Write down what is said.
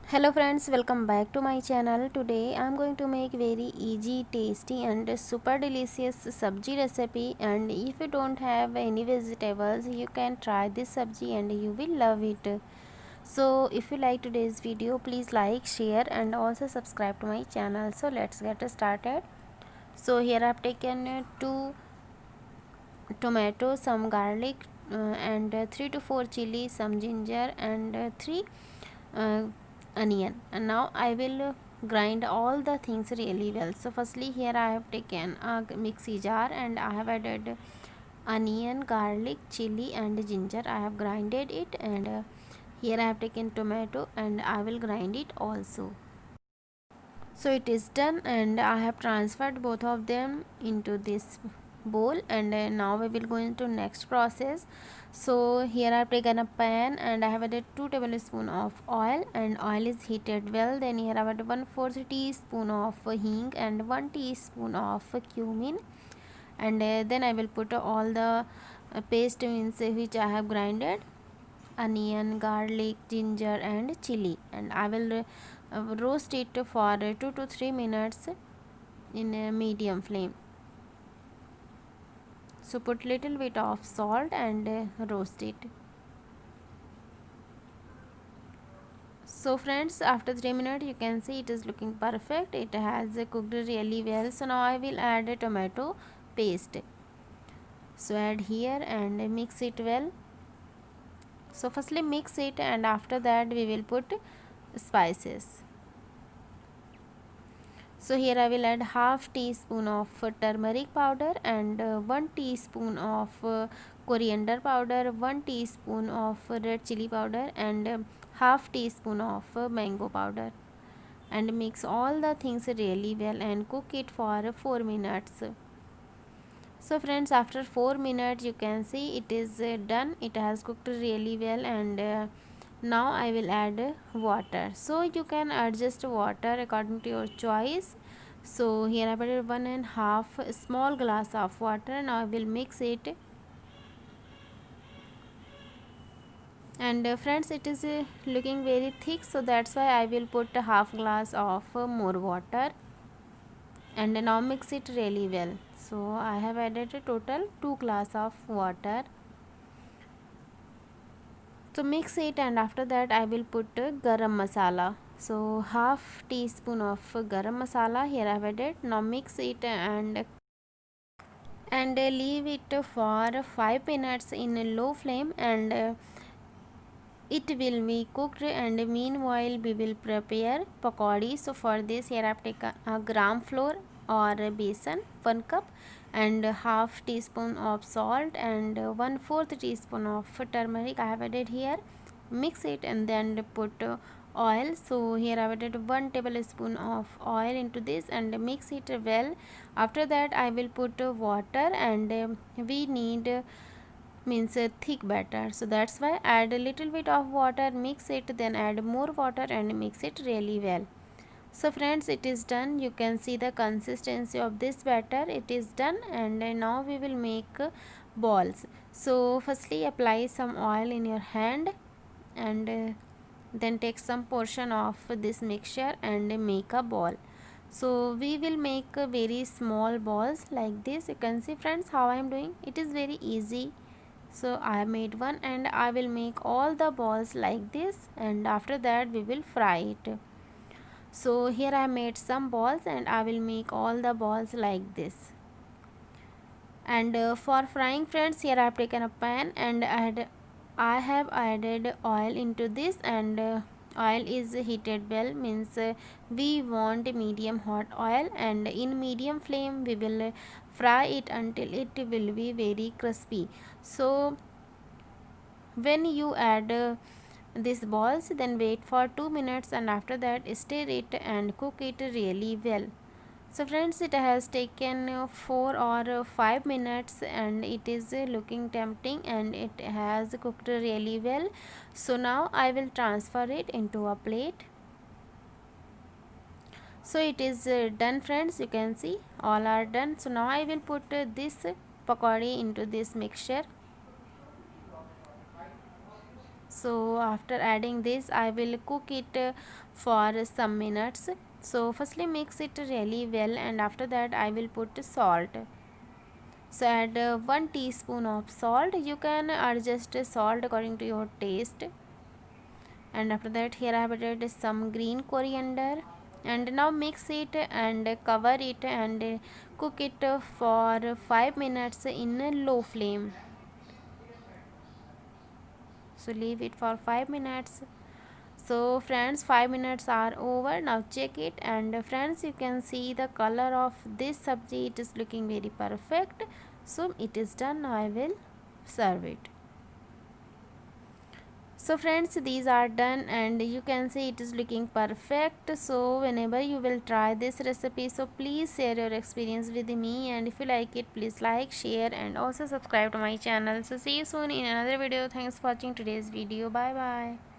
Hello friends, welcome back to my channel. Today I am going to make very easy, tasty and super delicious sabji recipe, and if you don't have any vegetables you can try this sabji and you will love it. So if you like today's video, please like, share and also subscribe to my channel. So let's get started. So here I have taken 2 tomatoes, some garlic and 3 to 4 chili, some ginger and 3 uh, onion, and now I will grind all the things really well. So firstly here I have taken a mixie jar and I have added onion, garlic, chili and ginger. I have grinded it, and here I have taken tomato and I will grind it also. So it is done and I have transferred both of them into this bowl, and now we will go into next process. So here I have taken a pan and I have added 2 tablespoons of oil, and oil is heated well. Then here I have added 1/4 teaspoon of hing and 1 teaspoon of cumin, and then I will put all the paste means which I have grinded, onion, garlic, ginger and chili, and I will roast it for 2 to 3 minutes in a medium flame. So put little bit of salt and roast it. So friends, after 3 minutes you can see it is looking perfect. It has cooked really well. So now I will add a tomato paste. So add here and mix it well. So firstly mix it, and after that we will put spices. So here I will add half teaspoon of turmeric powder and 1 teaspoon of coriander powder, 1 teaspoon of red chili powder and half teaspoon of mango powder, and mix all the things really well and cook it for 4 minutes. So friends, after 4 minutes you can see it is done. It has cooked really well, and now I will add water. So you can adjust water according to your choice. So here I added 1.5 small glass of water. Now I will mix it, and friends, it is looking very thick, so that's why I will put a half glass of more water, and now mix it really well. So I have added a total 2 glass of water. So mix it, and after that I will put garam masala. So half teaspoon of garam masala here I have added. Now mix it and leave it for 5 minutes in a low flame, and it will be cooked, and meanwhile we will prepare pakodi. So for this here I have taken a gram flour or besan 1 cup, and half teaspoon of salt and 1/4 teaspoon of turmeric I have added here. Mix it and then put oil. So here I have added 1 tablespoon of oil into this and mix it well. After that I will put water, and we need means a thick batter, so that's why add a little bit of water, mix it, then add more water and mix it really well. So friends, it is done. You can see the consistency of this batter. It is done, and now we will make balls. So firstly apply some oil in your hand, and then take some portion of this mixture and make a ball. So we will make very small balls like this. You can see friends how I am doing. It is very easy. So I have made one, and I will make all the balls like this, and after that we will fry it. So here I made some balls, and I will make all the balls like this. And for frying friends, here I have taken a pan, and I have added oil into this, and oil is heated well, means we want medium hot oil, and in medium flame we will fry it until it will be very crispy. So when you add these balls, then wait for 2 minutes, and after that stir it and cook it really well. So friends, it has taken 4 or 5 minutes, and it is looking tempting, and it has cooked really well. So now I will transfer it into a plate. So it is done friends, you can see all are done. So now I will put this pakodi into this mixture. So after adding this, I will cook it for some minutes. So firstly mix it really well, and after that I will put salt. So add 1 teaspoon of salt. You can adjust salt according to your taste. And after that, here I have added some green coriander, and now mix it and cover it and cook it for 5 minutes in a low flame. So leave it for 5 minutes. So friends, 5 minutes are over. Now check it, and friends, you can see the color of this sabji. It is looking very perfect. So it is done. Now I will serve it. So friends, these are done, and you can see it is looking perfect. So whenever you will try this recipe, so please share your experience with me, and if you like it, please like, share, and also subscribe to my channel. So see you soon in another video. Thanks for watching today's video. Bye bye.